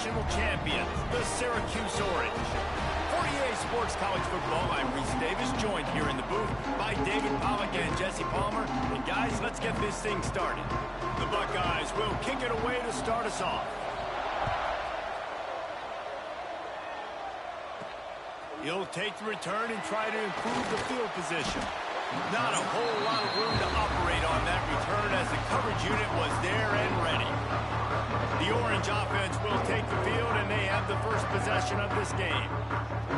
national champions, the Syracuse Orange. For EA Sports College Football, I'm Reese Davis, joined here in the booth by David Pollack and Jesse Palmer. And guys, let's get this thing started. The Buckeyes will kick it away to start us off. He'll take the return and try to improve the field position. Not a whole lot of room to operate on that return as the coverage unit was there and ready. The Orange offense will take the field, and they have the first possession of this game.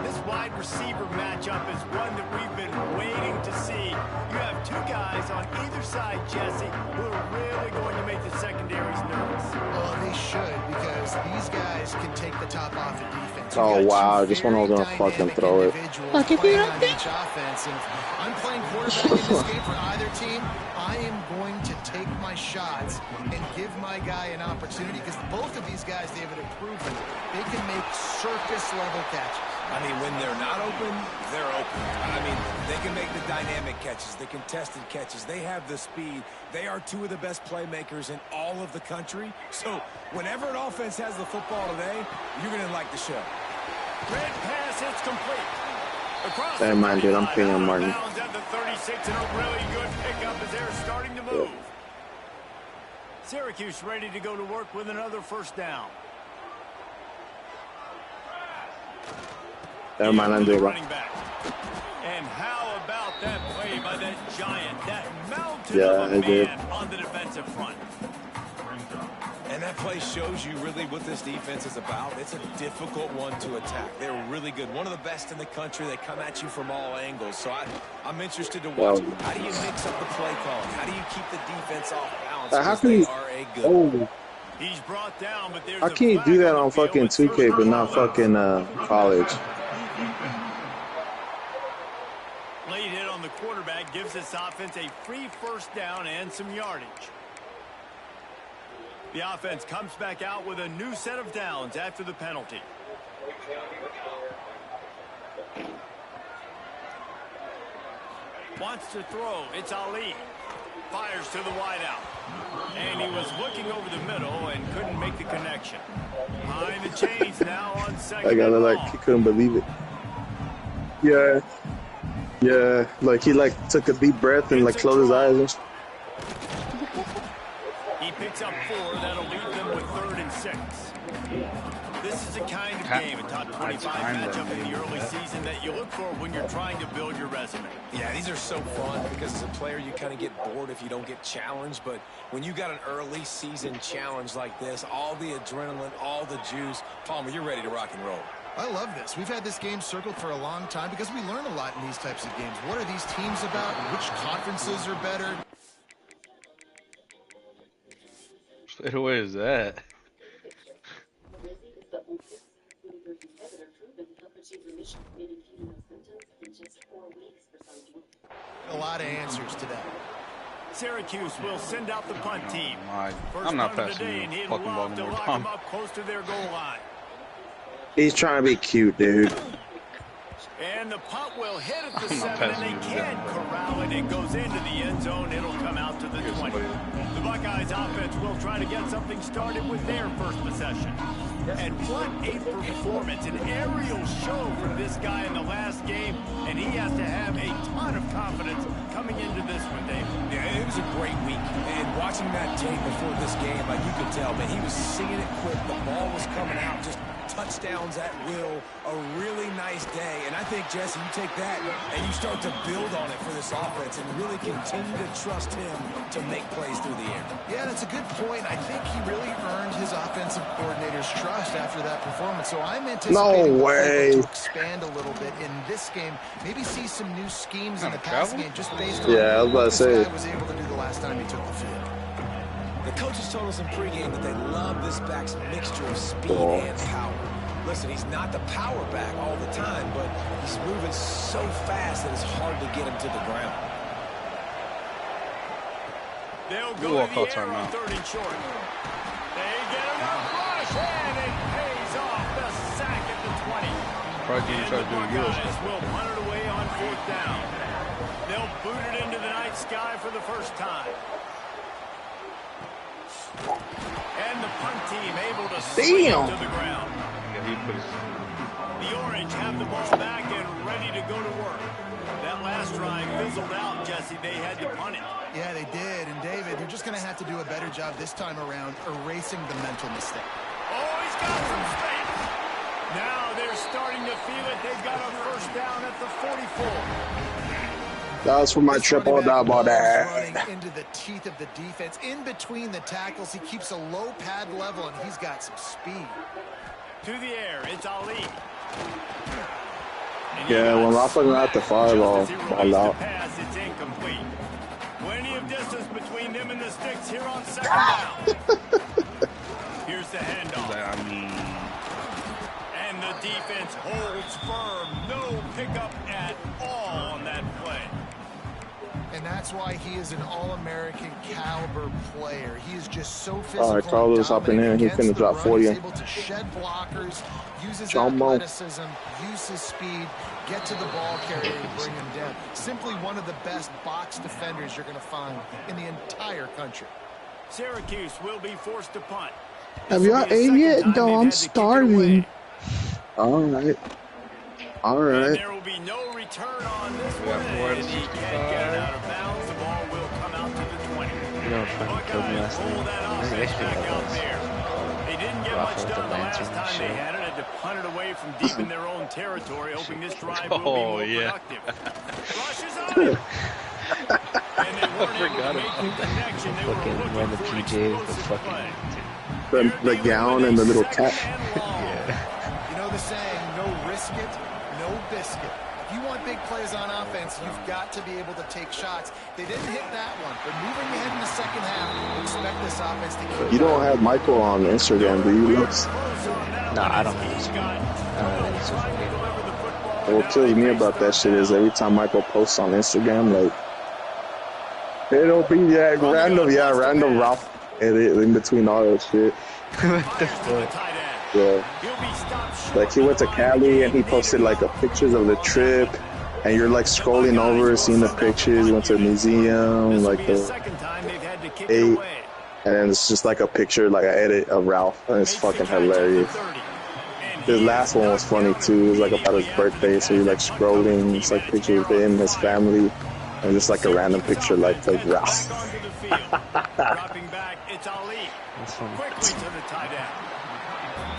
This wide receiver matchup is one that we've been waiting to see. You have two guys on either side, Jesse, who are really going to make the secondaries nervous. Well, they should, because these guys can take the top off of defense. Oh, wow. I just when I was going to fucking throw it. Fucking do that thing. Offense. And I'm playing quarterback in this game for either team. I am going to take my shots and give my guy an opportunity, because both of these guys, David, have proven they can make surface-level catches. I mean, when they're not open, they're open. I mean, they can make the dynamic catches, the contested catches. They have the speed. They are two of the best playmakers in all of the country. So whenever an offense has the football today, you're going to like the show. Red pass, it's complete. Across Hey, man, dude, I'm paying Martin. At the 36, and a really good pickup as they're starting to move. Syracuse ready to go to work with another first down. Never mind, I'm doing running back. And how about that play by that giant, that mountain of a man on the defensive front? And that play shows you really what this defense is about. It's a difficult one to attack. They're really good. One of the best in the country. They come at you from all angles. So I'm interested to watch. How do you mix up the play calling? How do you keep the defense off balance? How can you? Oh. He's brought down, but there's how can you do that on fucking 2K but not fucking college? Late hit on the quarterback gives this offense a free first down and some yardage. The offense comes back out with a new set of downs after the penalty. Wants to throw. It's Ali. Fires to the wideout. And he was looking over the middle and couldn't make the connection. Behind the chains now on second. I gotta like, he couldn't believe it. Yeah. Yeah. Like he like took a deep breath and like closed his eyes. He picks up 4. That'll leave them with 3rd and 6. This is the kind of game, a top 25 matchup in the early season that you look for when you're trying to build your resume. Yeah, these are so fun because as a player you kind of get bored if you don't get challenged. But when you got an early season challenge like this, all the adrenaline, all the juice, Palmer, you're ready to rock and roll. I love this. We've had this game circled for a long time because we learn a lot in these types of games. What are these teams about? Which conferences are better? What way is that? A lot of answers to that. Syracuse will send out the punt team. I'm not passing the fucking ball anymore, Tom. Up close to their goal line. He's trying to be cute, dude. And the punt will hit at the 7, and they can't corral it. It goes into the end zone. It'll come out to the 20. The Buckeyes offense will try to get something started with their first possession. And what a performance, an aerial show from this guy in the last game, and he has to have a ton of confidence coming into this one, Dave. Yeah, it was a great week, and watching that tape before this game, like you could tell, man, he was seeing it quick. The ball was coming out, just touchdowns at will, a really nice day. And I think, Jesse, you take that and you start to build on it for this offense and really continue to trust him to make plays through the air. Yeah, that's a good point. I think he really earned his offensive coordinator's trust after that performance. So I'm anticipating to expand a little bit in this game, maybe see some new schemes in the passing game just based on I was about to say. What this guy was able to do the last time he took the field. The coaches told us in pregame that they love this back's mixture of speed and power. Listen, he's not the power back all the time, but he's moving so fast that it's hard to get him to the ground. They'll go to the air on 3rd and short. They get enough rush, and it pays off the sack at the 20. Probably try to do it. Buckeyes will punt it away on 4th down. They'll boot it into the night sky for the first time. And the punt team able to sling it to the ground. he put his... The Orange have the ball back and ready to go to work. That last drive fizzled out, Jesse. They had to punt it. Yeah, they did. And, David, they're just going to have to do a better job this time around erasing the mental mistake. Oh, he's got some space. Now they're starting to feel it. They've got a first down at the 44. That was for my triple double there. Running into the teeth of the defense. In between the tackles, he keeps a low pad level, and he's got some speed. To the air, it's Ali. Yeah, when Rafa got the fireball, ball out. Pass, it's incomplete. Plenty of distance between them and the sticks here on second down. Here's the handoff. And the defense holds firm. No pickup at all on that play. And that's why he is an All-American caliber player. He is just so physical. All right, Carlos hopping in. He's going to drop 40. He's able to shed blockers, use his athleticism, use his speed, get to the ball carrier and bring him down. Simply one of the best box defenders you're going to find in the entire country. Syracuse will be forced to punt. Have y'all ate yet? No, I'm starving. All right. All right. There will be no return on this one. And he can't get it out of bounds. The ball will come out to the 20. You know what fucking killed me last night? They didn't get much done the last time they had it. Had to punt it away from deep in their own territory, hoping this drive will be more productive. Rushes on it. And they weren't able to make the connection. They were looking for The gown and the little cap. You know the saying, no risk it, no biscuit. If you want big plays on offense, you've got to be able to take shots. They didn't hit that one, but moving ahead in the second half, expect this offense to keep. You don't have Michael on Instagram, do you, Lux? No, I don't have Instagram. What kills me about that shit is every time Michael posts on Instagram, like, it'll be that random Ralph edit in between all that shit. What the fuck? Yeah. Like, he went to Cali and he posted like pictures of the trip, and you're like scrolling over, seeing the pictures. He went to a museum, like the 8, and then it's just like a picture, like an edit of Ralph, and it's fucking hilarious. His last one was funny too. It was like about his birthday, so you're like scrolling, it's like pictures of him, his family, and just like a random picture like of Ralph. Dropping back, it's Ali. Quickly to the tight end.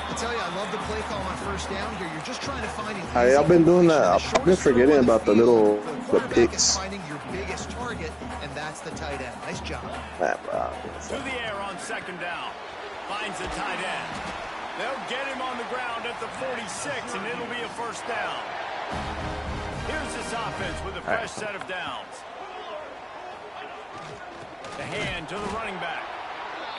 I tell you, I love the play call on first down here. You're just trying to find I've been doing that. I've been forgetting about the picks. Finding your biggest target, and that's the tight end. Nice job. Man, to the air on second down. Finds the tight end. They'll get him on the ground at the 46, and it'll be a first down. Here's this offense with a fresh set of downs. The hand to the running back.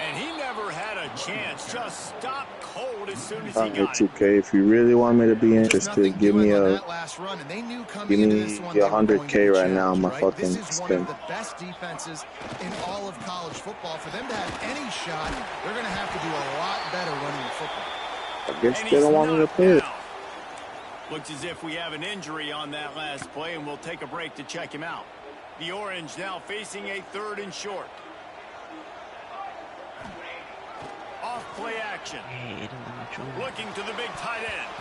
And he never had a chance. Just stopped cold as soon as he got it. 2K. If you really want me to be interested, give me a 100K right now on my fucking spin. This is one of the best defenses in all of college football. For them to have any shot, they're going to have to do a lot better running the football. I guess they don't want me to play it. Looks as if we have an injury on that last play, and we'll take a break to check him out. The Orange now facing a 3rd and short. Off play action. Looking to the big tight end.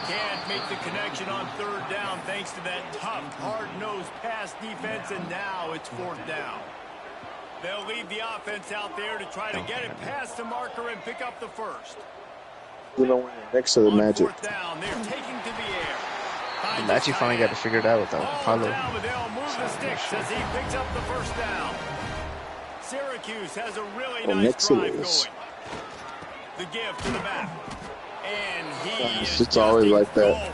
Can't make the connection on 3rd down thanks to that tough, hard-nosed pass defense, and now it's 4th down. They'll leave the offense out there to try to get it past the marker and pick up the first. You know, next to the Magic. Down, they're taking to the air. The Magic finally got it figured out with Apollo. They'll move the sticks as he picks up the first down. Syracuse has a really nice drive going. The give to the back. And it's always like that.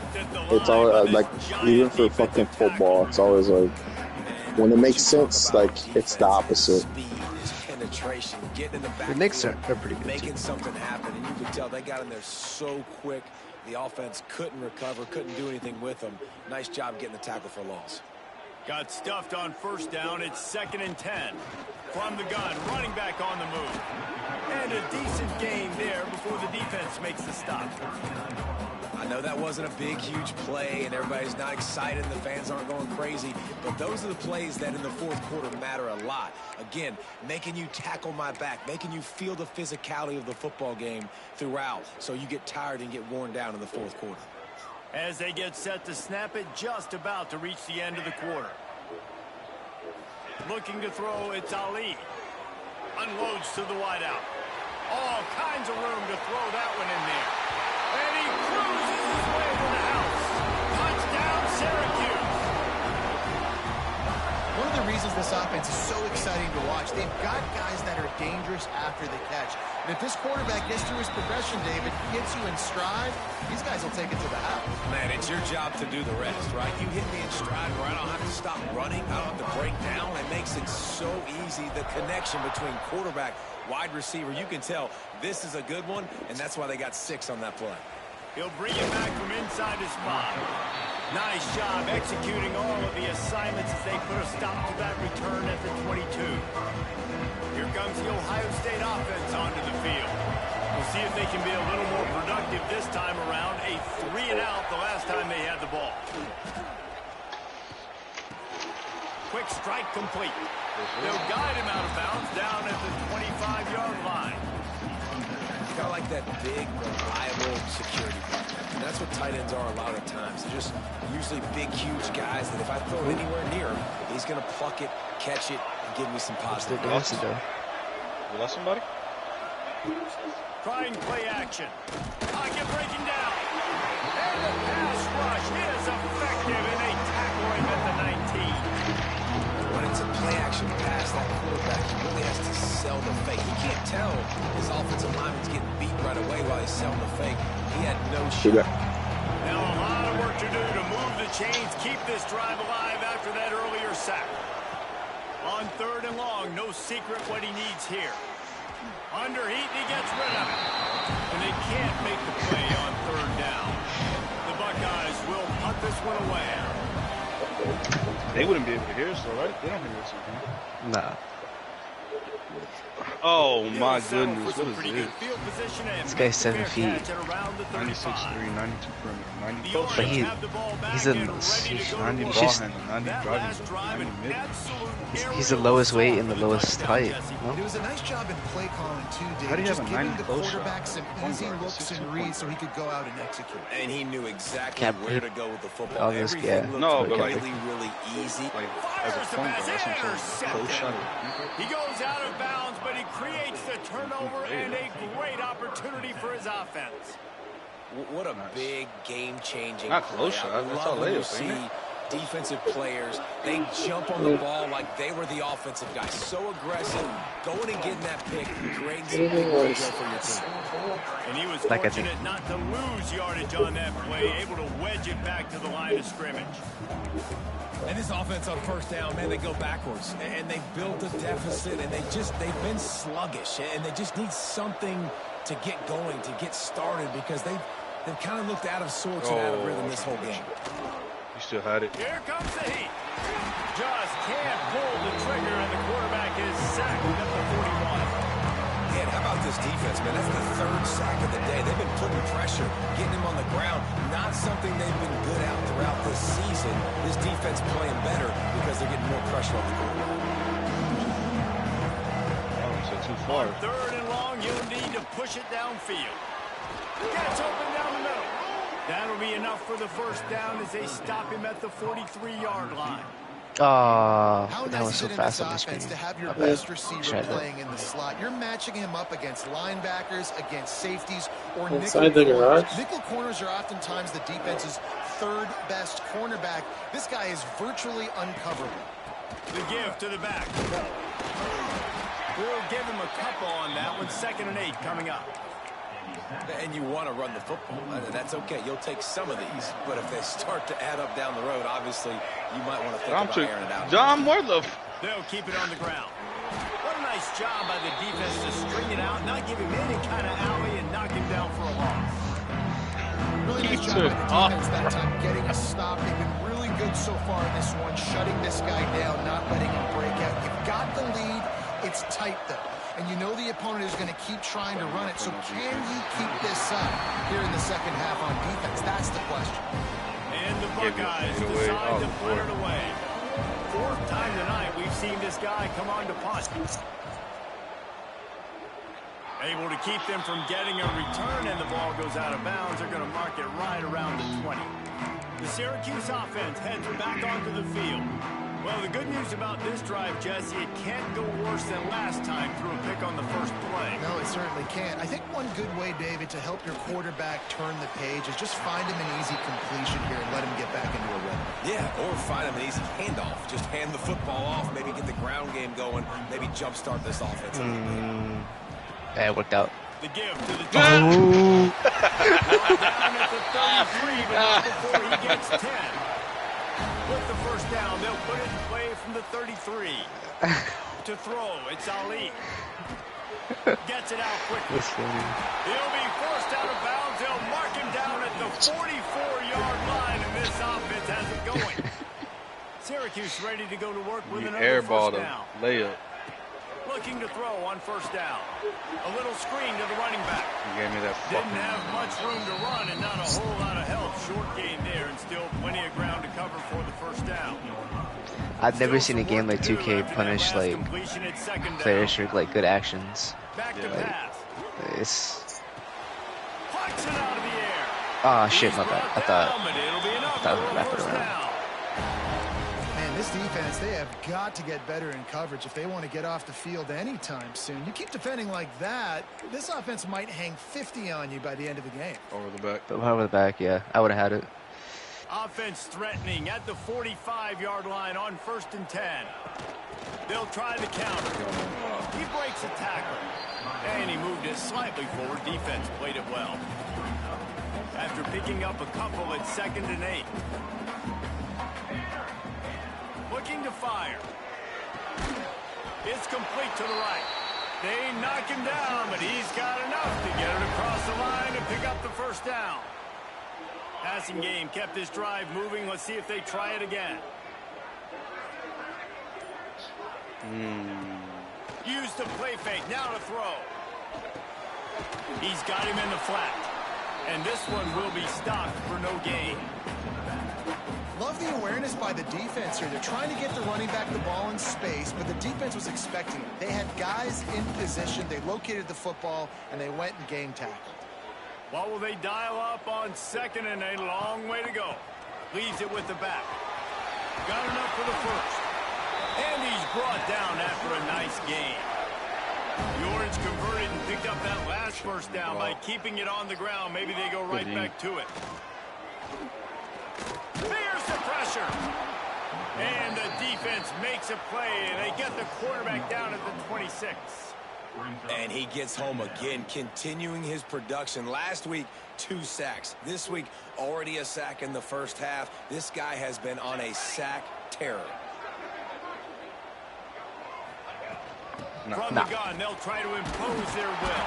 It's always like, even for fucking football, it's always like, when it makes sense, like, it's the opposite. The Knicks are pretty good making something happen, and you could tell they got in there so quick. The offense couldn't recover, couldn't do anything with them. Nice job getting the tackle for loss. Got stuffed on first down. It's 2nd and 10. From the gun, running back on the move. And a decent gain there before the defense makes the stop. I know that wasn't a big, huge play, and everybody's not excited, and the fans aren't going crazy, but those are the plays that in the fourth quarter matter a lot. Again, making you tackle my back, making you feel the physicality of the football game throughout, so you get tired and get worn down in the fourth quarter. As they get set to snap it, just about to reach the end of the quarter. Looking to throw, it's Ali. Unloads to the wideout. All kinds of room to throw that one in there. And he cruises his way to the house. Touchdown, Syracuse. One of the reasons this offense is so exciting to watch, they've got guys that are dangerous after the catch. And if this quarterback gets through his progression, David, gets you in stride, these guys will take it to the house. Man, it's your job to do the rest, right? You hit me in stride where I don't have to stop running. I don't have to break down. It makes it so easy. The connection between quarterback, wide receiver, you can tell this is a good one, and that's why they got 6 on that play. He'll bring it back from inside his spot. Nice job executing all of the assignments as they put a stop to that return at the 22. Here comes the Ohio State offense onto the field. We'll see if they can be a little more productive this time around. A 3-and-out the last time they had the ball. Quick strike complete. They'll guide him out of bounds down at the 25-yard line. Kind of like that big, reliable security blanket. And that's what tight ends are a lot of times. They're just usually big, huge guys that if I throw it anywhere near him, he's going to pluck it, catch it, and give me some positive. You lost somebody? Trying play action. Pocket breaking down. And the pass rush is effective, and they tackle him at the 19. When it's a play action pass, that quarterback, he really has to sell the fake. He can't tell his offensive lineman's getting beat right away while he's selling the fake. He had no shot. Now a lot of work to do to move the chains, keep this drive alive after that earlier sack. On 3rd and long, no secret what he needs here. Underheat, and he gets rid of it. And they can't make the play on 3rd down. The Buckeyes will punt this one away. They wouldn't be able to hear us, though, right? They don't hear us. Nah. Oh my goodness, what is this? This guy's 7 feet. 96'3", 92 perimeter, 90 post. But he's 90 ball handle, 90 driving, 90 mid. He's the lowest weight and the lowest height. No? It was a nice job in play calling too, David. How do you have just a giving 90 the close quarterback shot? some easy looks and reads so he could go out and execute. And he knew exactly Cap- where to go with the football. all this, Everything yeah. looked No, but really, like- really easy. Like, as a point guard, that's what I'm saying. Close shot. He goes out of bounds, but he creates the turnover and a great opportunity for his offense. What a big game-changing Not play. close shot. I That's love all when you layup, ain't see defensive players, they jump on the ball like they were the offensive guy. So aggressive, going and getting that pick, creating some big mojo for your team. And he was Like I fortunate not to lose yardage on that play, able to wedge it back to the line of scrimmage. And this offense on first down, man, they go backwards. And they built a deficit, and they've been sluggish. And they just need something to get going, to get started, because they've kind of looked out of sorts and out of rhythm this whole game. You still had it. Here comes the heat. Just can't pull the trigger, and the quarterback is sacked at the 41. Man, how about this defense, man? That's the 3rd sack of the day. They've been putting pressure, getting him on the ground. Not something they've been good at throughout this season. This defense playing better because they're getting more pressure on the quarterback. Oh, so too far. On 3rd and long, you'll need to push it downfield. Gets open down the middle. That'll be enough for the first down as they stop him at the 43-yard line. Oh, How that nice was is so it in fast this on the screen. offense to have your My best bad. receiver Tried that. playing in the slot? You're matching him up against linebackers, against safeties, or Inside nickel the corners. garage? Nickel corners are oftentimes the defense's 3rd best cornerback. This guy is virtually uncoverable. The give to the back. We'll give him a couple on that one. 2nd and 8 coming up. And you want to run the football. That's okay. You'll take some of these. But if they start to add up down the road, obviously, you might want to think about airing it out. John, where the... They'll keep it on the ground. What a nice job by the defense to string it out, not give him any kind of alley, and knock him down for a loss. Really nice job by the defense that time getting a stop. They've been really good so far in this one, shutting this guy down, not letting him break out. You've got the lead. It's tight, though. And you know the opponent is going to keep trying to run it. So can he keep this up here in the second half on defense? That's the question. And the Buckeyes decide to put it away. Fourth time tonight we've seen this guy come on to punt. Able to keep them from getting a return, and the ball goes out of bounds. They're going to mark it right around the 20. The Syracuse offense heads back onto the field. Well, the good news about this drive, Jesse, it can't go worse than last time through a pick on the first play. No, it certainly can't. I think one good way, David, to help your quarterback turn the page is just find him an easy completion here and let him get back into a rhythm. Yeah, or find him an easy handoff. Just hand the football off, maybe get the ground game going, maybe jumpstart this offense. Yeah, it worked out. The give to the down at the 33, but not before he gets 10. With the first down, they'll put it in play from the 33. To throw, it's Ali. Gets it out quickly. He'll be forced out of bounds. They'll mark him down at the 44-yard line, and this offense has it going. Syracuse ready to go to work with another first down. Layup. Looking to throw on first down. A little screen to the running back. He gave me that Didn't have much room to run and not a whole lot of help. Short gain there and still plenty of ground to cover for the first down. I've never seen a game like 2K punish like players for like good actions. Back to pass. It's Pucks it out of the air. oh shit, my bad. I thought it would wrap it around. Man, this defense, they have got to get better in coverage if they want to get off the field anytime soon. You keep defending like that, this offense might hang 50 on you by the end of the game. Over the back. Over the back, yeah. I would have had it. Offense threatening at the 45-yard line on 1st and 10. They'll try the counter. He breaks a tackle. And he moved it slightly forward. Defense played it well. After picking up a couple at 2nd and 8. Looking to fire. It's complete to the right. They knock him down, but he's got enough to get it across the line and pick up the first down. Passing game kept this drive moving. Let's see if they try it again. Use the play fake. Now to throw. He's got him in the flat. And this one will be stopped for no gain. Love the awareness by the defense here. They're trying to get the running back the ball in space, but the defense was expecting it. They had guys in position. They located the football, and they went and game tackled. What will they dial up on 2nd and 8? Long way to go. Leaves it with the back. Got enough for the first. And he's brought down after a nice gain. The Orange converted and picked up that last first down by keeping it on the ground. Maybe they go right back to it. There's the pressure. And the defense makes a play, and they get the quarterback down at the 26. And he gets home again, continuing his production. Last week, 2 sacks. This week, already a sack in the first half. This guy has been on a sack terror. From the gun, they'll try to impose their will.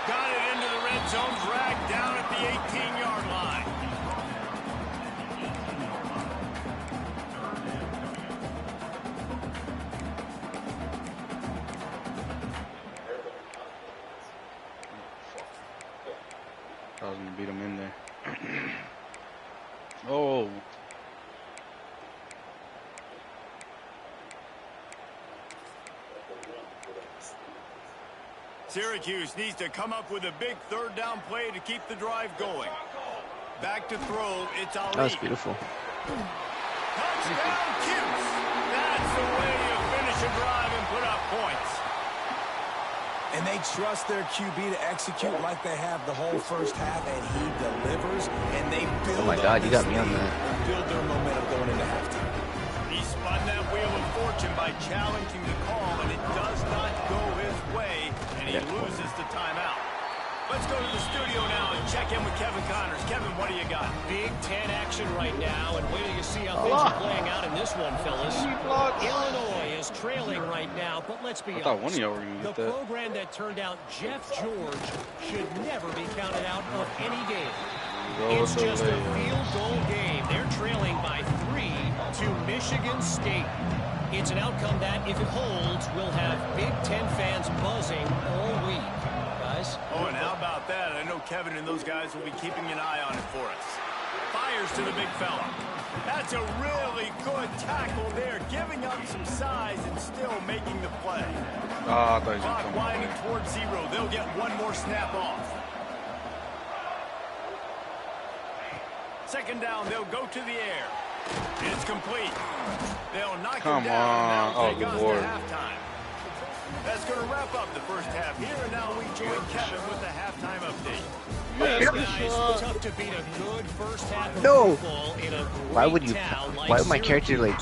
Got it into the red zone, dragged down at the 18-yard line. I was going to beat him in there. Oh. Syracuse needs to come up with a big 3rd down play to keep the drive going. Back to throw, it's Ali. That was beautiful. Touchdown, Cuse. That's the way you finish a drive and put up points. And they trust their QB to execute like they have the whole first half, and he delivers, and they build. Oh my God, you got me on that. Build their momentum going into halftime. He spun that wheel of fortune by challenging the call, and it does not go his way, and he loses the timeout. Let's go to the studio now and check in with Kevin Connors. Kevin, what do you got? Big Ten action right now, and wait till you see how things are playing out in this one, fellas. Illinois is trailing right now, but let's be honest. I thought one of y'all were going to get that. The program that turned out Jeff George should never be counted out of any game. It's just a field goal game. They're trailing by 3 to Michigan State. It's an outcome that, if it holds, will have Big Ten fans buzzing all week. Guys? Oh, and how about that? I know Kevin and those guys will be keeping an eye on it for us. Fires to the big fella. That's a really good tackle there, giving up some size and still making the play. Clock winding towards 0. They'll get one more snap off. Second down, they'll go to the air. It's complete. They'll knock him down. Oh, take us Lord. to halftime. That's going to wrap up the first half here, and now we join Kevin with the halftime update. Yes, guys, tough to beat a good first half of No. football in a Why would you? great town like Why would my character like?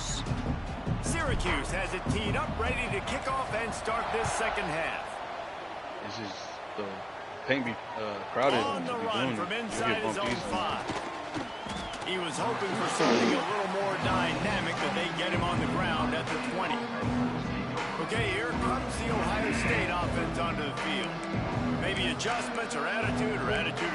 Syracuse has it teed up, ready to kick off and start this second half. This is the paint be crowded. On the to be run doing from it. inside You his get own bumped 5. He was hoping for something a little more dynamic, but they get him on the ground at the 20. Okay, here comes the Ohio State offense onto the field. Maybe adjustments or attitude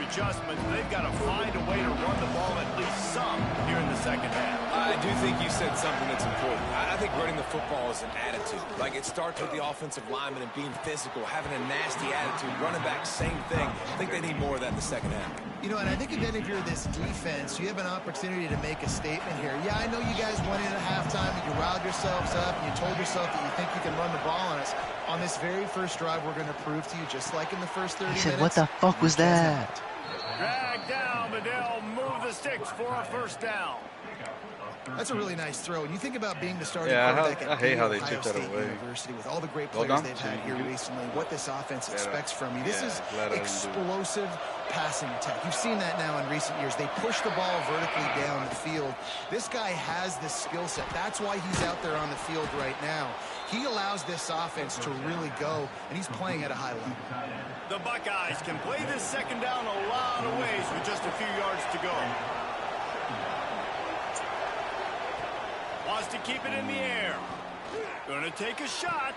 adjustments. They've got to find a way to run the ball at least some here in the second half. I do think you said something that's important. I think running the football is an attitude. Like, it starts with the offensive lineman and being physical, having a nasty attitude. Running back, same thing. I think they need more of that in the second half. You know, and I think again, if you're this defense, you have an opportunity to make a statement here. Yeah, I know you guys went in at halftime and you riled yourselves up and you told yourself that you think you can run the ball on us. On this very first drive, we're going to prove to you, just like in the first 30 minutes. He said, "What the fuck was that?" Drag down, but they'll move the sticks for a first down. That's a really nice throw. And you think about being the starting Yeah, quarterback I at hate how they Ohio took that State away. University with all the great Well players done. they've had here recently, what this offense expects from you. This is glad I didn't do it. explosive passing attack. You've seen that now in recent years. They push the ball vertically down the field. This guy has the skill set. That's why he's out there on the field right now. He allows this offense to really go, and he's playing at a high level. The Buckeyes can play this second down a lot of ways with just a few yards to go. Wants to keep it in the air. Gonna take a shot.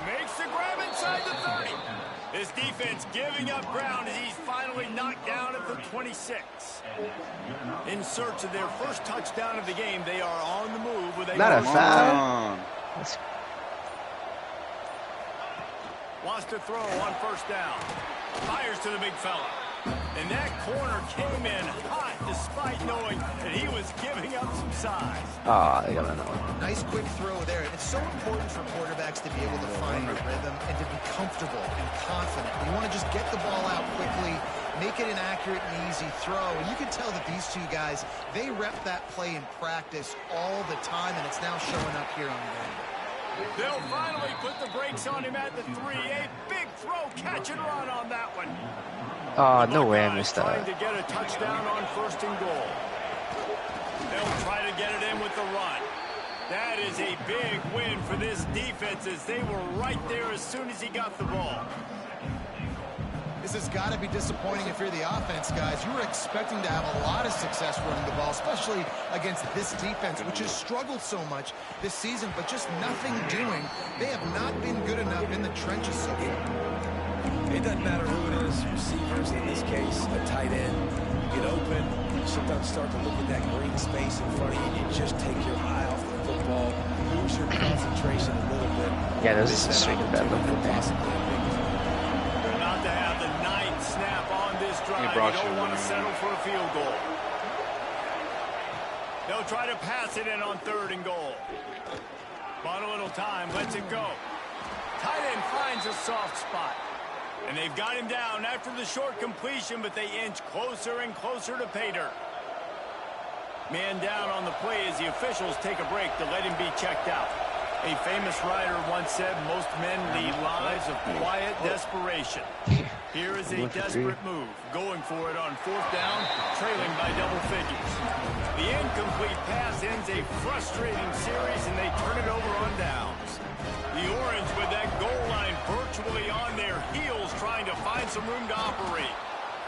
Makes the grab inside the 30. His defense giving up ground as he's finally knocked down at the 26. In search of their first touchdown of the game, they are on the move with a... Not a foul. Wants to throw on first down. Fires to the big fella. And that corner came in hot despite knowing that he was giving up some size. Oh, I gotta know. Nice quick throw there. And it's so important for quarterbacks to be able to find a rhythm and to be comfortable and confident. You want to just get the ball out quickly, make it an accurate and easy throw. And you can tell that these two guys, they rep that play in practice all the time, and it's now showing up here on game. They'll finally put the brakes on him at the 3. A big throw, catch and run on that one. Oh, no way I missed Trying that. to get a touchdown on first and goal. They'll try to get it in with the run. That is a big win for this defense as they were right there as soon as he got the ball. This has got to be disappointing if you're the offense, guys. You were expecting to have a lot of success running the ball, especially against this defense, which has struggled so much this season, but just nothing doing. They have not been good enough in the trenches so far. It doesn't matter who it is, receivers in this case, a tight end. Get open, you sometimes start to look at that green space in front of you, and you just take your eye off the football, lose your concentration a little bit. Yeah, this is a straight bad look. They're not to have the ninth snap on this drive. They don't want to settle for a field goal. They'll try to pass it in on third and goal. Bought a little time, lets it go. Tight end finds a soft spot. And they've got him down after the short completion, but they inch closer and closer to pay dirt. Man down on the play as the officials take a break to let him be checked out. A famous writer once said, most men lead lives of quiet desperation. Here is a desperate move, going for it on fourth down, trailing by double figures. The incomplete pass ends a frustrating series, and they turn it over on downs. The Orange with that goal line virtually on their heels, trying to find some room to operate.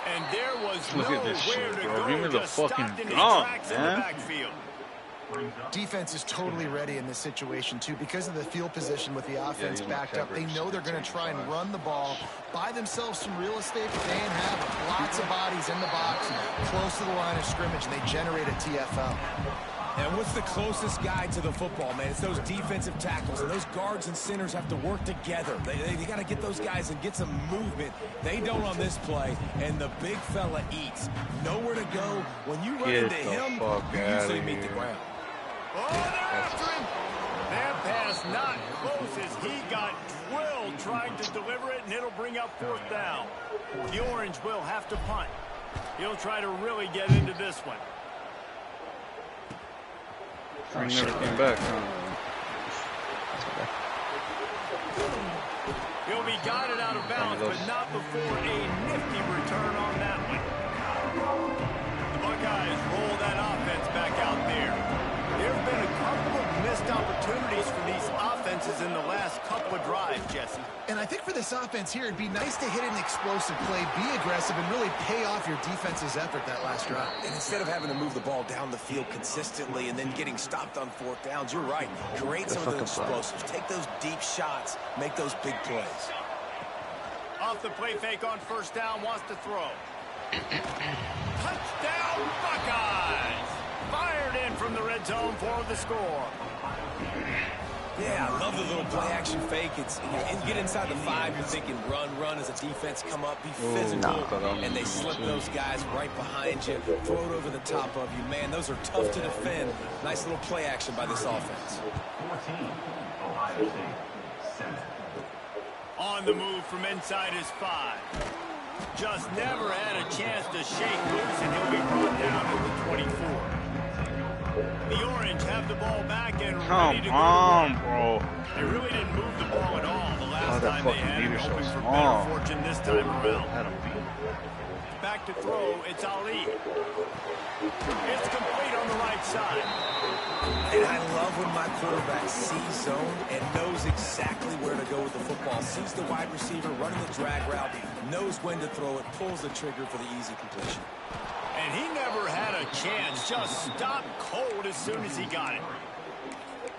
And there was nowhere to go, just stopped in his tracks in the backfield. Defense is totally ready in this situation, too. Because of the field position with the offense backed up, they know they're going to try and run the ball, buy themselves some real estate, but they ain't have it. Lots of bodies in the box, close to the line of scrimmage, and they generate a TFL. And what's the closest guy to the football, man? It's those defensive tackles, and those guards and centers have to work together. They got to get those guys and get some movement. They don't on this play, and the big fella eats. Nowhere to go. When you run into him, you usually meet the ground. Oh, they're after him. That pass not close as he got drilled trying to deliver it, and it'll bring up 4th down. The Orange will have to punt. He'll try to really get into this one. He never came back, huh? He'll be guided out of bounds, but not before a nifty return on that one. The Buckeyes roll that offense back out there. There have been a couple of missed opportunities for these offenses in the last couple of drives, Jesse. And I think for this offense here, it'd be nice to hit an explosive play, be aggressive, and really pay off your defense's effort that last drive. And instead of having to move the ball down the field consistently and then getting stopped on 4th downs, you're right. Create some of those explosives. Take those deep shots. Make those big plays. Off the play fake on 1st down, wants to throw. Touchdown, Buckeyes! Fired in from the red zone for the score. Yeah, I love the little play-action fake. It's you get inside the 5, you're thinking run as a defense come up, be physical, and they slip those guys right behind you, throw it over the top of you. Man, those are tough to defend. Nice little play action by this offense. 14, Ohio State, 7. On the move from inside his 5. Just never had a chance to shake loose, and he'll be brought down to the 24. The Orange have the ball back and ready to go. Come on, bro. They really didn't move the ball at all the last time they had it, hoping for better fortune this time around. Back to throw, it's Ali. It's complete on the right side. And I love when my quarterback sees zone and knows exactly where to go with the football. Sees the wide receiver running the drag route, knows when to throw it, pulls the trigger for the easy completion. And he never had a chance, just stopped cold as soon as he got it.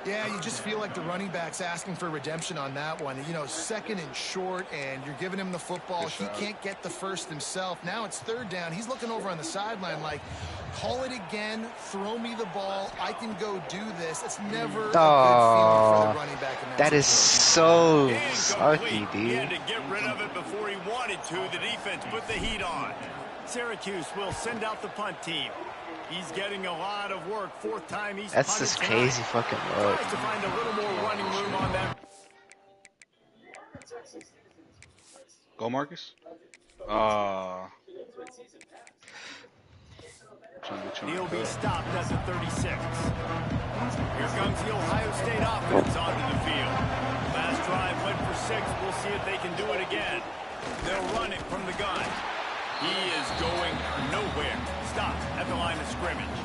Yeah, you just feel like the running back's asking for redemption on that one. You know, 2nd and short, and you're giving him the football. He can't get the first himself. Now it's 3rd down. He's looking over on the sideline like, call it again, throw me the ball, I can go do this. It's never a good feeling for the running back in that is so sucky, dude. He had to get rid of it before he wanted to. The defense put the heat on. Syracuse will send out the punt team. He's getting a lot of work. 4th time he's That's just crazy fucking look. Tries to find a little more running room on that. Go, Marcus. He'll be stopped at the 36. Here comes the Ohio State offense onto the field. Last drive went for 6. We'll see if they can do it again. They'll run it from the gun. He is going nowhere. Stop at the line of scrimmage.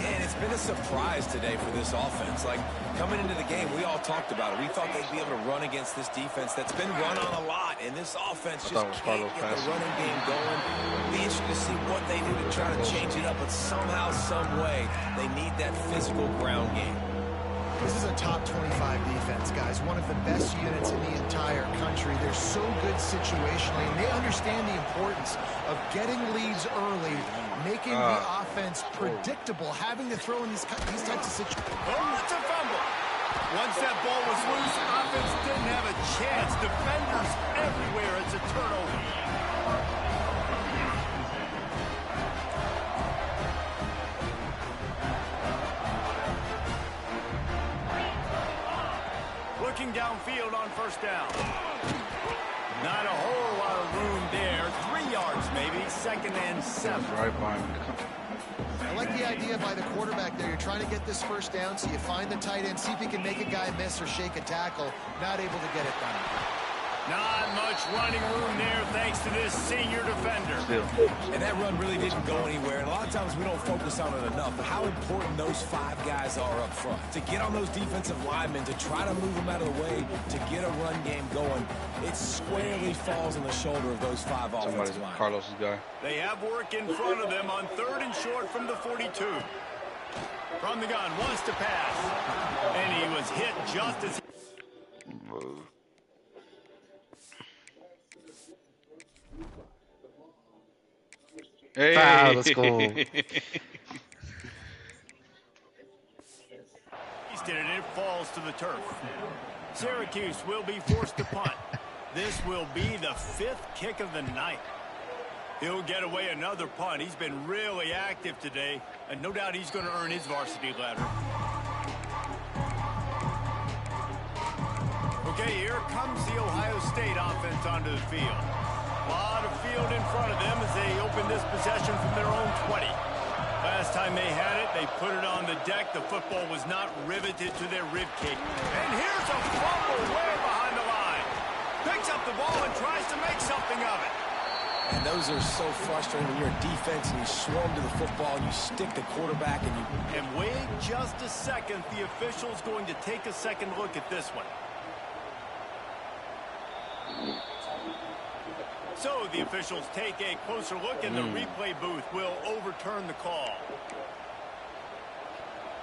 And it's been a surprise today for this offense. Like, coming into the game, we all talked about it. We thought they'd be able to run against this defense that's been run on a lot, and this offense just can't get the running game going. Be interesting to see what they do to try to change it up, but somehow, some way, they need that physical ground game. This is a top 25 defense, guys. One of the best units in the entire country. They're so good situationally, and they understand the importance of getting leads early, making the offense predictable, having to throw in these types of situations. Oh, it's a fumble. Once that ball was loose, offense didn't have a chance. Defenders everywhere. It's a turnover. Looking downfield on 1st down. Not a whole lot of room there. 3 yards maybe. 2nd and 7. Right behind me. I like the idea by the quarterback there. You're trying to get this 1st down, so you find the tight end, see if he can make a guy miss or shake a tackle. Not able to get it done. Not much running room there thanks to this senior defender. And that run really didn't go anywhere. And a lot of times we don't focus on it enough. But how important those 5 guys are up front. To get on those defensive linemen, to try to move them out of the way, to get a run game going. It squarely falls on the shoulder of those 5 offensive linemen. Carlos's guy. They have work in front of them on 3rd and short from the 42. From the gun, wants to pass. And he was hit just as... Hey. Wow, let's go. And it falls to the turf. Syracuse will be forced to punt. This will be the 5th kick of the night. He'll get away another punt. He's been really active today, and no doubt he's going to earn his varsity letter. Okay, here comes the Ohio State offense onto the field. A lot of field in front of them as they open this possession from their own 20. Last time they had it, they put it on the deck. The football was not riveted to their rib cage. And here's a fumble way behind the line. Picks up the ball and tries to make something of it. And those are so frustrating when you're a defense and you swarm to the football and you stick the quarterback and you... And wait just a second. The official's going to take a second look at this one. So the officials take a closer look, and the replay booth will overturn the call.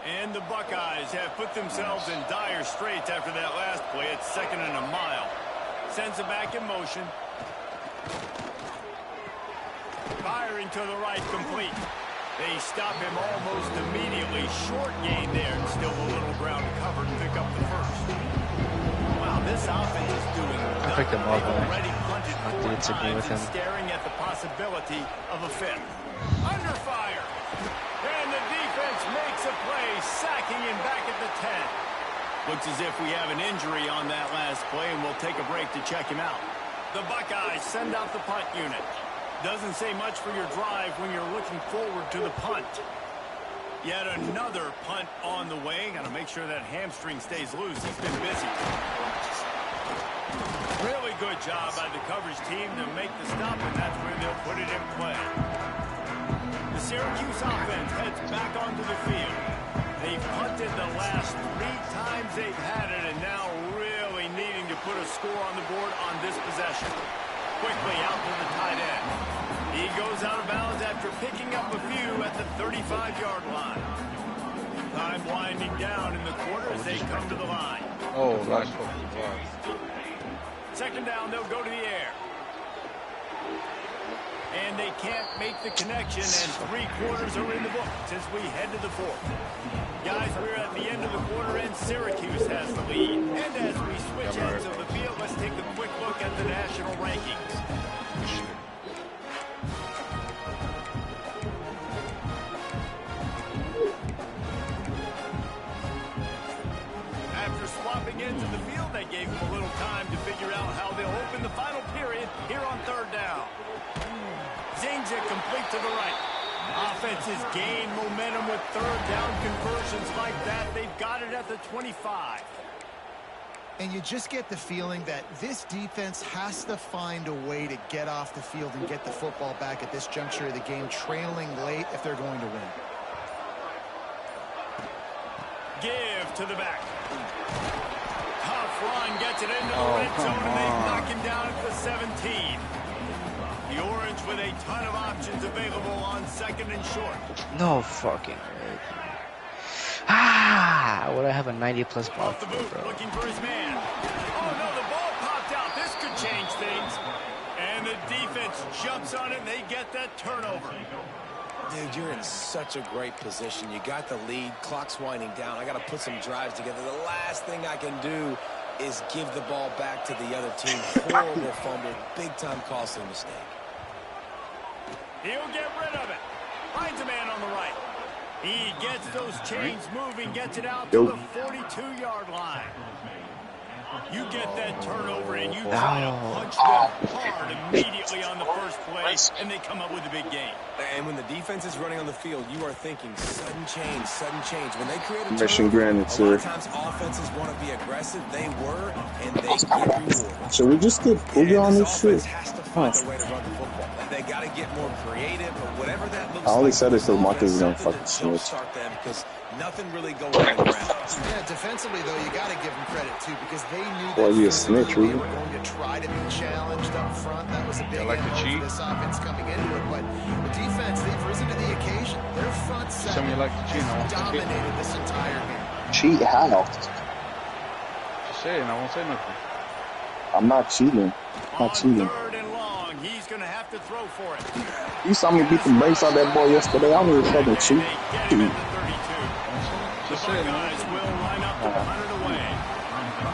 And the Buckeyes have put themselves in dire straits after that last play. It's 2nd and a mile. Sends it back in motion. Firing to the right, complete. They stop him almost immediately. Short gain there, and still a little ground covered to pick up the first. Wow, this offense is doing nothing. I picked him up. Already punted 4 to be with times and him. staring at the possibility of a 5th. Under fire. And the defense makes a play, sacking him back at the 10. Looks as if we have an injury on that last play, and we'll take a break to check him out. The Buckeyes send out the punt unit. Doesn't say much for your drive when you're looking forward to the punt. Yet another punt on the way. Got to make sure that hamstring stays loose. He's been busy. Really good job by the coverage team to make the stop, and that's where they'll put it in play. The Syracuse offense heads back onto the field. They've punted the last 3 times they've had it, and now really needing to put a score on the board on this possession. Quickly out to the tight end. He goes out of bounds after picking up a few at the 35-yard line. Time winding down in the quarter as they come to the line. Oh, nice fucking play. 2nd down, they'll go to the air. And they can't make the connection, and 3 quarters are in the books as we head to the 4th. Guys, we're at the end of the quarter, and Syracuse has the lead. And as we switch ends of the field, let's take a quick look at the national rankings. After swapping ends of the field, they gave them a little time to figure out how they'll open the final period here on 3rd down. Zings it complete to the right. Offenses gain momentum with 3rd down conversions like that. They've got it at the 25. And you just get the feeling that this defense has to find a way to get off the field and get the football back at this juncture of the game, trailing late if they're going to win. Give to the back. Tough run gets it into the red zone, and they knock him down at the 17. The Orange with a ton of options available on 2nd and short. No fucking way. Ah! Would I have a 90-plus ball? Off the boot, looking for his man. Oh no, the ball popped out. This could change things. And the defense jumps on it, and they get that turnover. Dude, you're in such a great position. You got the lead, clock's winding down. I got to put some drives together. The last thing I can do is give the ball back to the other team. Horrible fumble, big-time costly mistake. He'll get rid of it. Finds a man on the right. He gets those chains moving, gets it out to the 42-yard line. You get that turnover, and you try to punch them hard immediately on the first play, and they come up with a big gain. And when the defense is running on the field, you are thinking sudden change, sudden change. When they create a Mission turnover, granted, a lot of sir. times offenses want to be aggressive. They were, and they get rewarded. Should we just get Boogie on this shit? Has to find a way to run the football. They got to get more creative, or whatever that looks like. I only said it because Marcus is gonna fucking snitch. Start them because nothing really going on around. Yeah, defensively, though, you got to give them credit, too, because they knew that Well, you a snitch, they really. were going to try to be challenged up front. That was a big like the MO cheat. for this offense coming into it. But the defense, they've risen to the occasion. Their front seven you like to cheat. I won't say Dominated this entire game. Cheat how? Just say it, and I won't say nothing. I'm not cheating. I'm not cheating. Third and long, he's going to have to throw for it. You saw me beat the brakes on that boy yesterday. I was fucking cheat. The guys will line up to punt it away.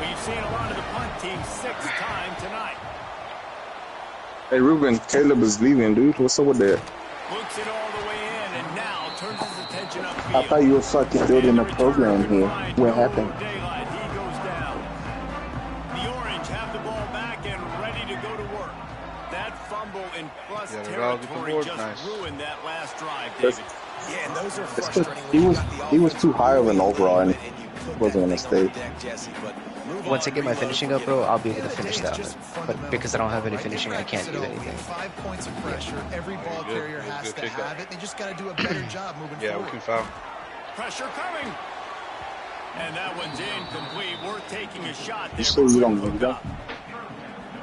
We've seen a lot of the punt team 6 times tonight. Hey, Ruben, Caleb is leaving, dude. What's up with that? Looks it all the way in, and now turns his attention upfield. I thought you were fucking building a program here. What happened? Daylight, he goes down. The Orange have the ball back and ready to go to work. That fumble in plus territory just ruined that last drive, David. Yeah, and those are frustrating. He was too high of an overall and wasn't gonna stay. Once I get my finishing up, bro, I'll be able to finish that one. But because I don't have any finishing, I can't do anything. 5 points of pressure. Every ball carrier has to have it. They just got to do a better job moving forward. Yeah, we can foul. Pressure coming. And that one's incomplete. We're taking a shot. You say you don't need that?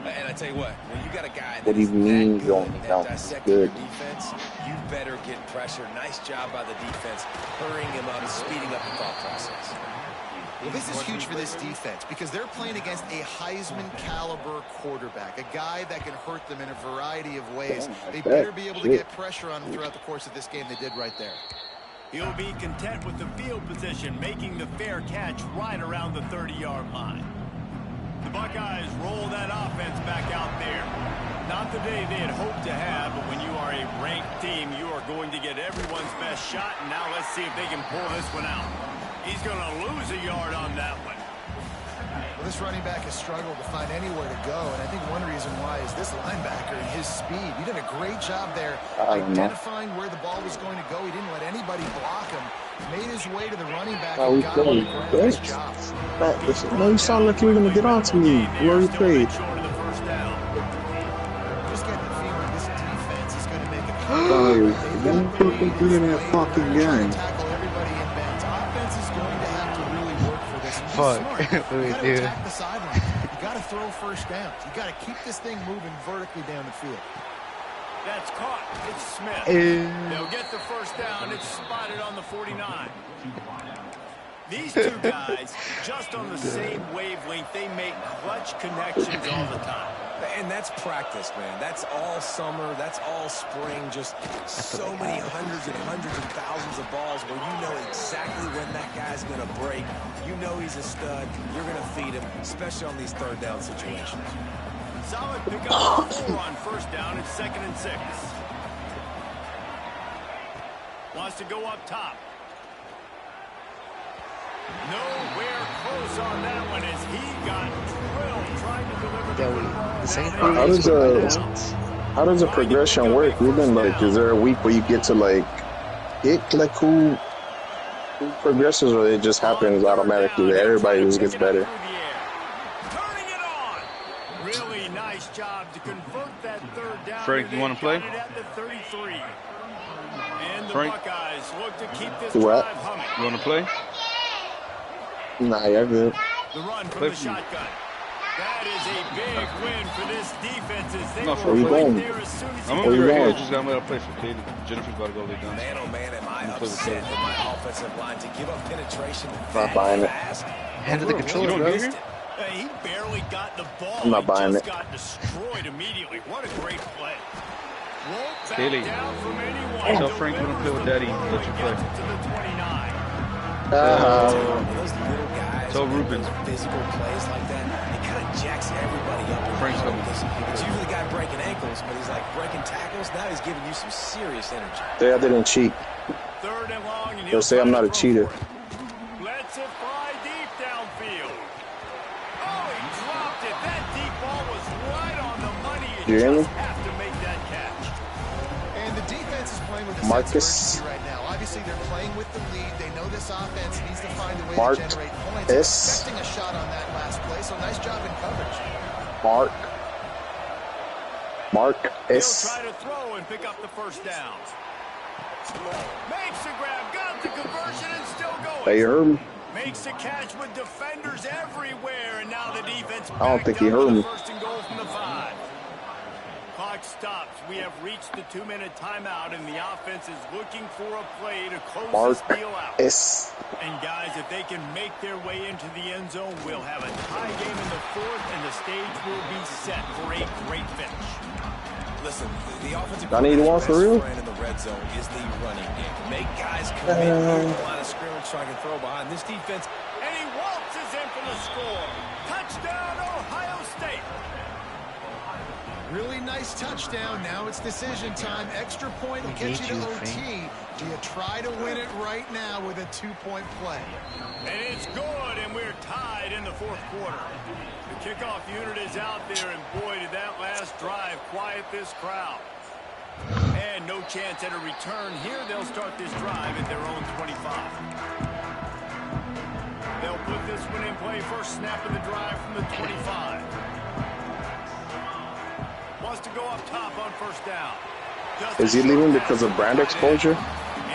And I tell you what, when you got a guy What do you mean you don't need that? Good. Defense, you better get pressure. Nice job by the defense, hurrying him up, speeding up the thought process. Well, this is huge for this defense because they're playing against a Heisman-caliber quarterback, a guy that can hurt them in a variety of ways. They better be able to get pressure on him throughout the course of this game. They did right there. He'll be content with the field position, making the fair catch right around the 30-yard line. The Buckeyes roll that offense back out there. Not the day they had hoped to have, but when you are a ranked team, you are going to get everyone's best shot. And now let's see if they can pull this one out. He's going to lose a yard on that one. Well, this running back has struggled to find anywhere to go, and I think one reason why is this linebacker and his speed. He did a great job there identifying where the ball was going to go. He didn't let anybody block him. Made his way to the running back and got him on the ground. Nice job. No, you sound like you were going to get on to me. Where you played? Just getting the feeling this defense is going to make it Oh, don't fucking do that fucking game. tackle everybody in bounds. Offense is going to have to really work for this. And be Fuck. smart. What do we You got to do? attack the sideline. You got to throw first downs. You got to keep this thing moving vertically down the field. That's caught. It's Smith. They'll get the first down. It's spotted on the 49. These two guys, just on the same wavelength, they make clutch connections all the time. And that's practice, man. That's all summer. That's all spring. Just so many hundreds and thousands of balls where you know exactly when that guy's going to break. You know he's a stud. You're going to feed him, especially on these third down situations. Solid pickup 4 on first down. It's 2nd and 6. Wants to go up top. Nowhere close on that one as he got drilled trying to deliver The second How does a progression work, Ruben? Like, is there a week where you get to like hit like who progresses, or it just happens automatically? Everybody just gets better. Turning it on. Really nice job to convert that third down. Frank, you want to play? At the 33. And the Frank? Buckeyes look to keep this What? drive humming. You want to play? Nah, you're good. The run from Play the for me. shotgun. That is a big win for this defense as they No, were for you right going? there as soon as I'm he gonna be right you here. going? Just gotta let her play for Katie. Jennifer's about to go lay down. Man, oh man, am I play with upset Katie. with my offensive line to give up penetration Not buying it. fast. Hand of the You controller, don't bro. get here? He barely got the ball. I'm not buying He just it. got destroyed immediately. What a great play. Won't back Kaylee, down from anyone. tell Frank we don't play with Daddy. Let you play. Gets it to the 29. Those little guys, Tell Ruben. physical plays like that, it kind of jacks everybody up. Frank's coming. It's usually the guy breaking ankles, but he's like breaking tackles. Now he's giving you some serious energy. Say I didn't cheat. 3rd and long, and They'll say I'm not a cheater. Lets it fly deep downfield. Oh, he dropped it. That deep ball was right on the money. You hear me? just have to make that catch. And the defense is playing with a Marcus. sense of urgency right now. Obviously, they're playing with the lead. They know this offense needs to find a way Mark to generate points. S. Expecting a shot on that last play, so nice job in coverage. Mark He'll S. try to throw and pick up the first down. Makes the grab, got the conversion, and still going. Hey, you heard me? Makes the catch with defenders everywhere, and now the defense. I don't think he heard me. First and goal from the 5. Clock clock stops. We have reached the 2-minute timeout, and the offense is looking for a play to close this deal out. And guys, if they can make their way into the end zone, we'll have a tie game in the fourth, and the stage will be set for a great finish. Listen, the offensive I need one for real. in the red zone is the running game. Make guys commit near the line of scrimmage so I can throw behind this defense. And he waltzes in for the score. Touchdown, Ohio State. Really nice touchdown. Now it's decision time. Extra point will get you to OT. Do you try to win it right now with a 2-point play? And it's good, and we're tied in the fourth quarter. The kickoff unit is out there, and boy, did that last drive quiet this crowd. And no chance at a return here. They'll start this drive at their own 25. They'll put this one in play. First snap of the drive from the 25. Wants to go up top on first down. Is he leaving because of brand exposure?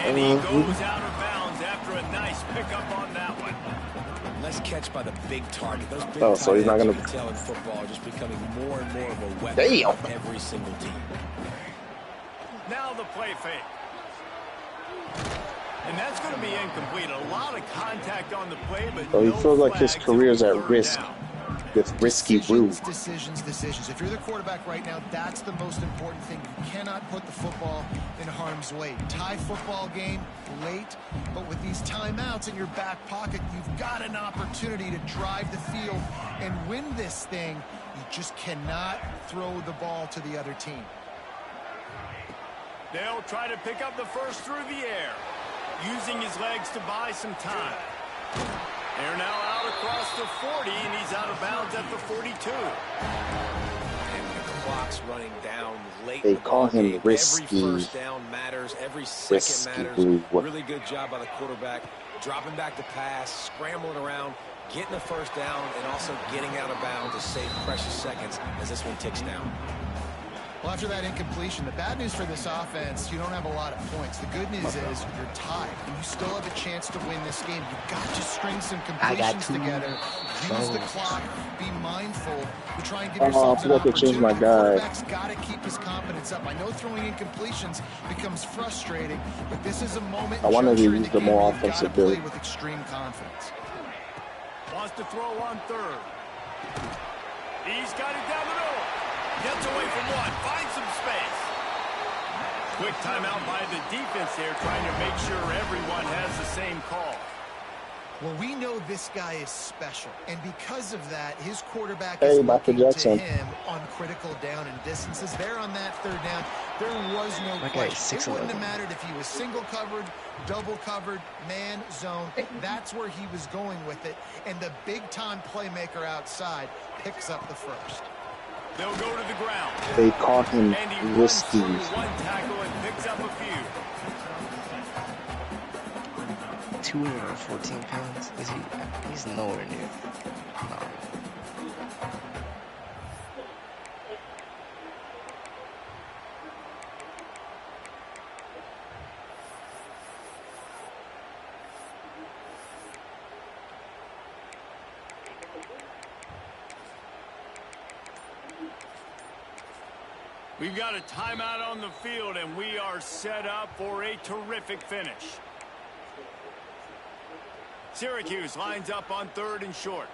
And he goes out of bounds after a nice pickup on that one. Nice catch by the big target. Those big so he's not going to tell in football are just becoming more and more of a weapon for every single team. Now the play fake. And that's going to be incomplete. A lot of contact on the play, but so he feels like his career's at risk. With risky moves. Decisions. If you're the quarterback right now, that's the most important thing. You cannot put the football in harm's way. Tie football game late, but with these timeouts in your back pocket, you've got an opportunity to drive the field and win this thing. You just cannot throw the ball to the other team. They'll try to pick up the first through the air, using his legs to buy some time. They're now out across the 40, and he's out of bounds at the 42. And the clock's running down late. They call him risky. Every first down matters. Every second matters. Really good job by the quarterback. Dropping back to pass, scrambling around, getting the first down, and also getting out of bounds to save precious seconds as this one ticks down. Well, after that incompletion, the bad news for this offense, you don't have a lot of points. The good news is you're tied, and you still have a chance to win this game. You've got to string some completions together, use the clock, be mindful to try and give yourself an opportunity. The quarterback's got to keep his confidence up. I know throwing incompletions becomes frustrating, but this is a moment I want to use the more you've offensive got to play build. with extreme confidence. Wants to throw on third. He's got it down the middle. Gets away from one, finds some space. Quick timeout by the defense there, trying to make sure everyone has the same call. Well, we know this guy is special, and because of that, his quarterback is looking to him on critical down and distances. There on that third down, there was no question. It wouldn't have mattered if he was single covered, double covered, man, zone. That's where he was going with it, and the big-time playmaker outside picks up the first. They'll go to the ground. They call him risky. One tackle and picks up a few. 214 pounds? Is he? He's nowhere near. No. We've got a timeout on the field, and we are set up for a terrific finish. Syracuse lines up on third and short.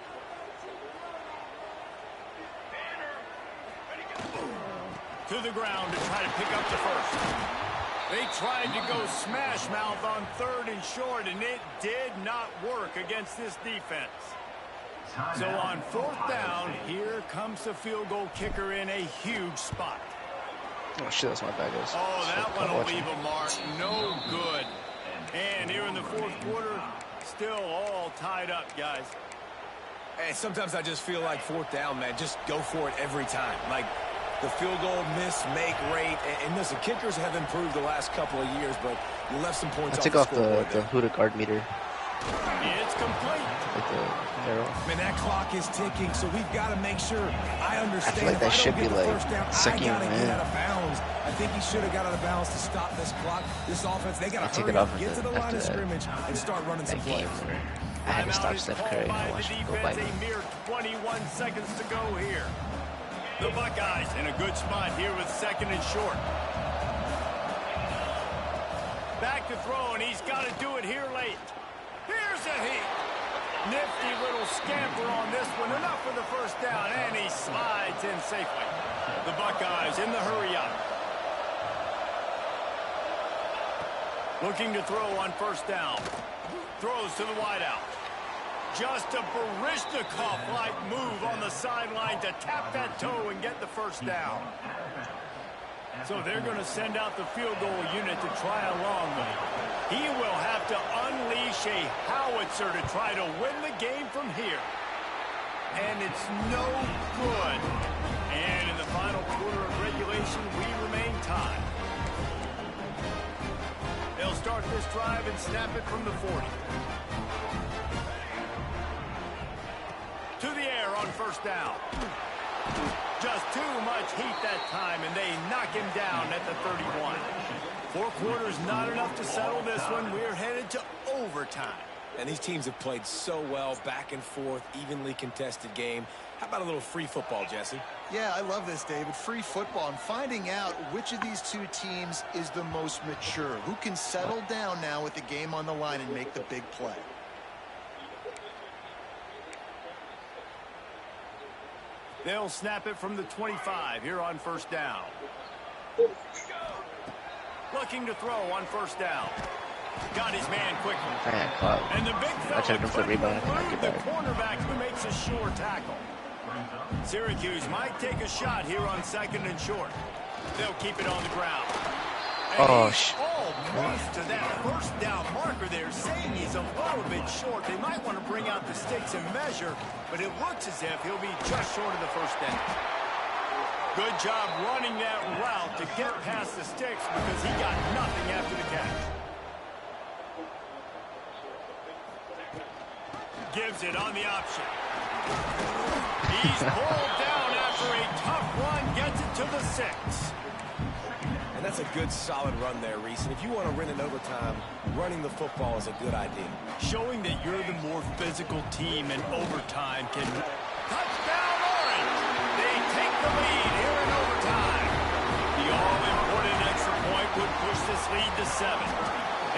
To the ground to try to pick up the first. They tried to go smash mouth on third and short, and it did not work against this defense. So on fourth down, here comes the field goal kicker in a huge spot. Oh shit, that's my bad, guys. Oh, that one will leave a mark. No good. And here in the fourth quarter, still all tied up, guys. And sometimes I just feel like fourth down, man, just go for it every time. Like the field goal miss, make rate. And listen, kickers have improved the last couple of years, but you left some points I took off the who to guard meter. It's complete. Like the arrow. Man, that clock is ticking, so we've got to make sure. I understand. I feel like that should be like second man. Get out of bounds. I think he should have got out of bounds to stop this clock. This offense, they got to hurry up, get to the line of scrimmage, and start running some plays. I had to stop Steph Curry and I watched him go by me. A mere 21 seconds to go here. The Buckeyes in a good spot here with second and short. Back to throw, and he's got to do it here late. Here's a heat. Nifty little scamper on this one. Enough for the first down, and he slides in safely. The Buckeyes in the hurry up. Looking to throw on first down. Throws to the wideout. Just a Baryshnikov-like move on the sideline to tap that toe and get the first down. So they're going to send out the field goal unit to try a long one. He will have to unleash a howitzer to try to win the game from here. And it's no good. And in the final quarter of regulation, we remain tied. They'll start this drive and snap it from the 40. To the air on first down. Just too much heat that time, and they knock him down at the 31. 4 quarters not enough to settle this one. We're headed to overtime. And these teams have played so well, back and forth, evenly contested game. How about a little free football, Jesse? Yeah, I love this, David. Free football and finding out which of these two teams is the most mature. Who can settle down now with the game on the line and make the big play. They'll snap it from the 25 here on first down. Looking to throw on first down. Got his man quickly. And the big fella couldn't elude the cornerback who makes a sure tackle. Syracuse might take a shot here on second and short. They'll keep it on the ground. And almost to that first down marker there, saying he's a little bit short. They might want to bring out the sticks and measure, but it looks as if he'll be just short of the first down. Good job running that route to get past the sticks because he got nothing after the catch. Gives it on the option. He's pulled down after a tough run, gets it to the 6. And that's a good, solid run there, Reese. And if you want to win in overtime, running the football is a good idea. Showing that you're the more physical team in overtime can... Touchdown, Orange! They take the lead here in overtime. The all-important extra point would push this lead to 7.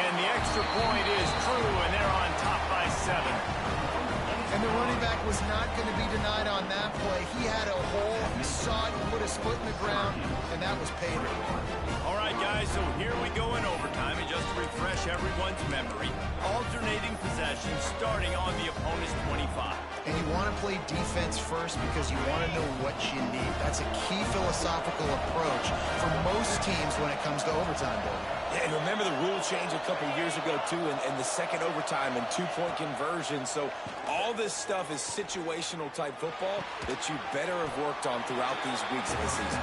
And the extra point is true, and they're on top by 7. And the running back was not going to be denied on that play. He had a hole, he saw it, he put his foot in the ground, and that was pay dirt. All right, guys, so here we go in overtime, and just to refresh everyone's memory, alternating possession starting on the opponent's 25. And you want to play defense first because you want to know what you need. That's a key philosophical approach for most teams when it comes to overtime, Bill. Yeah, and remember the rule change a couple years ago, too, and the second overtime and 2-point conversion. So all this stuff is situational type football that you better have worked on throughout these weeks of the season.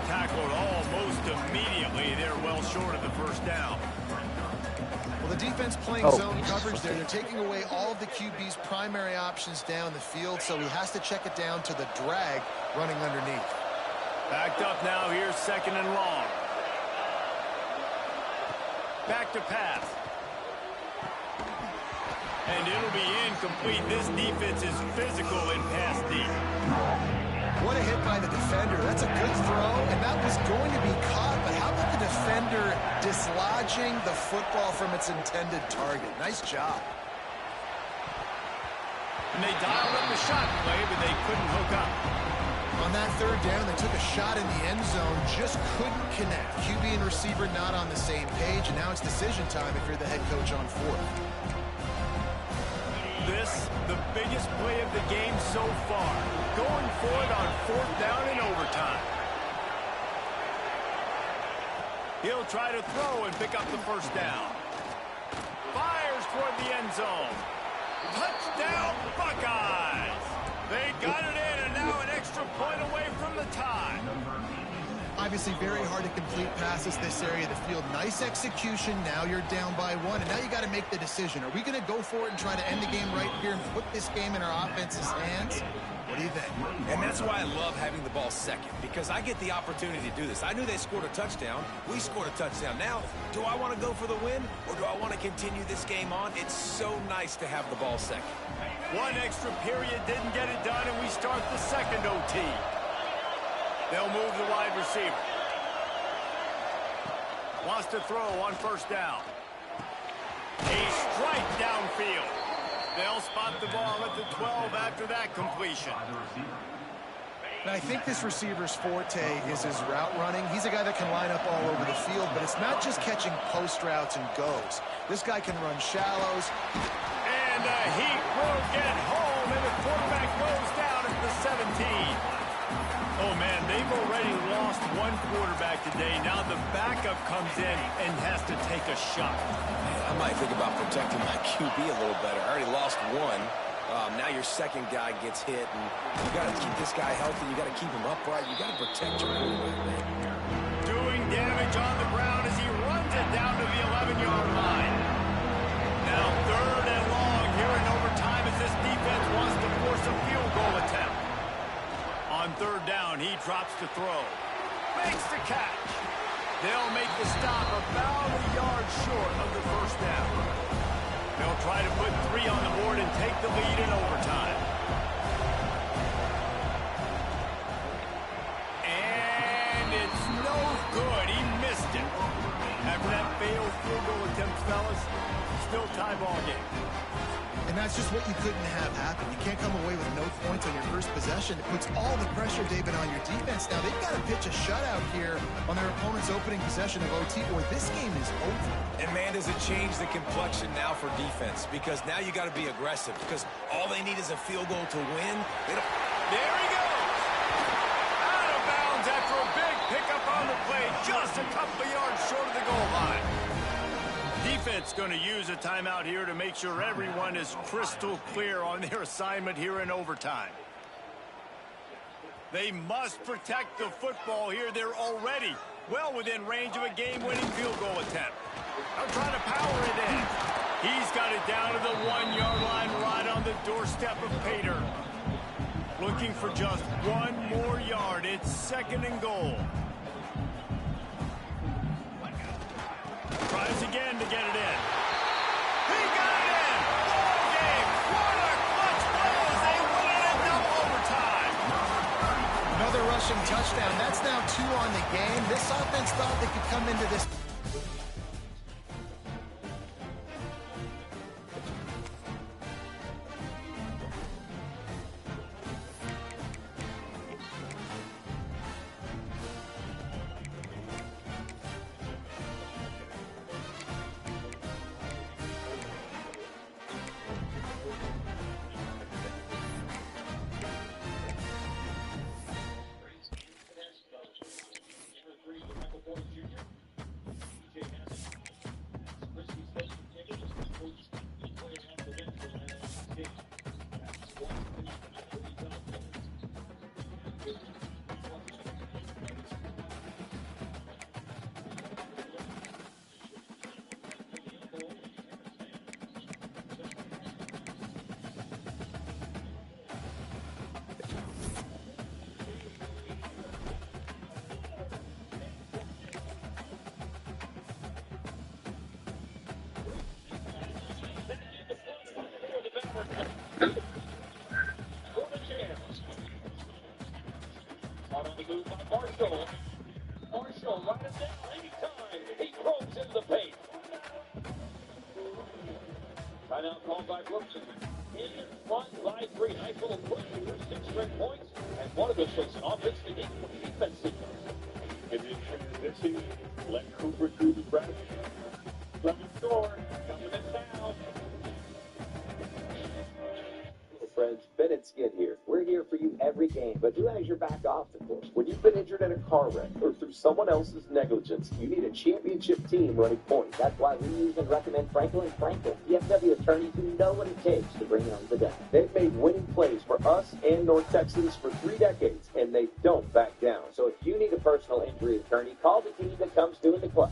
Tackled almost immediately. They're well short of the first down. Well, the defense playing zone coverage there. They're taking away all of the QB's primary options down the field, so he has to check it down to the drag running underneath. Backed up now. Here's second and long. Back to pass. And it'll be incomplete. This defense is physical in pass deep. What a hit by the defender. That's a good throw, and that was going to be caught, but how about the defender dislodging the football from its intended target? Nice job. And they dialed up the shot play, but they couldn't hook up. On that third down, they took a shot in the end zone, just couldn't connect. QB and receiver not on the same page, and now it's decision time if you're the head coach on fourth. This, the biggest play of the game so far. Going for it on fourth down in overtime. He'll try to throw and pick up the first down. Fires toward the end zone. Touchdown, Buckeyes! They got it in, and now an extra point away from the tie. Obviously very hard to complete passes this area of the field. Nice execution. Now you're down by 1, and now you got to make the decision. Are we going to go for it and try to end the game right here and put this game in our offense's hands? What do you think? And that's why I love having the ball second, because I get the opportunity to do this. I knew they scored a touchdown. We scored a touchdown. Now, do I want to go for the win, or do I want to continue this game on? It's so nice to have the ball second. One extra period didn't get it done, and we start the second OT. They'll move the wide receiver. Wants to throw on first down. A strike downfield. They'll spot the ball at the 12 after that completion. And I think this receiver's forte is his route running. He's a guy that can line up all over the field, but it's not just catching post routes and goes. This guy can run shallows. And he will get home, and the quarterback goes down at the 17. Oh, man, they've already lost one quarterback today. Now the backup comes in and has to take a shot. Man, I might think about protecting my QB a little better. I already lost one. Now your second guy gets hit, and you got to keep this guy healthy. You got to keep him upright. You got to protect your quarterback, man. Doing damage on the ground as he runs it down to the 11-yard line. Now 3rd and long here in overtime as this defense wants to force a field goal attempt. On 3rd down, he drops to throw. Makes the catch. They'll make the stop about a yard short of the first down. They'll try to put 3 on the board and take the lead in overtime. And it's no good. He missed it. After that failed field goal attempt, fellas, still tie ball game. And that's just what you couldn't have happen. You can't come away with no points on your first possession. It puts all the pressure, David, on your defense. Now, they've got to pitch a shutout here on their opponent's opening possession of OT, or this game is over. And, man, does it change the complexion now for defense? Because now you got to be aggressive. Because all they need is a field goal to win. There he goes. Out of bounds after a big pickup on the play. Just a couple of yards short of the goal line. Defense going to use a timeout here to make sure everyone is crystal clear on their assignment here in overtime. They must protect the football here. They're already well within range of a game-winning field goal attempt. They'll try to power it in. He's got it down to the 1-yard line right on the doorstep of Pater. Looking for just 1 more yard. It's 2nd and goal. Tries again to get it in. He got it in! Ball game! What a clutch play as they win it in double overtime! Another rushing touchdown. That's now 2 on the game. This offense thought they could come into this. Marshall right it down anytime. He probes into the paint. Timeout called by Brooks. In front by 3. Nice little push for 6 straight points. And one of us takes an offense to get the defense signals. Give you transition. Let Cooper do the rest. Let him score. Coming in now. Friends, Bennett Skid here. We're here for you every game, but who has your back off the course? When you've been injured in a car wreck or through someone else's negligence, you need a championship team running point. That's why we use and recommend Franklin & Franklin, DFW attorneys who know what it takes to bring home the day. They've made winning plays for us and North Texans for 3 decades, and they don't back down. So if you need a personal injury attorney, call the team that comes to in the club.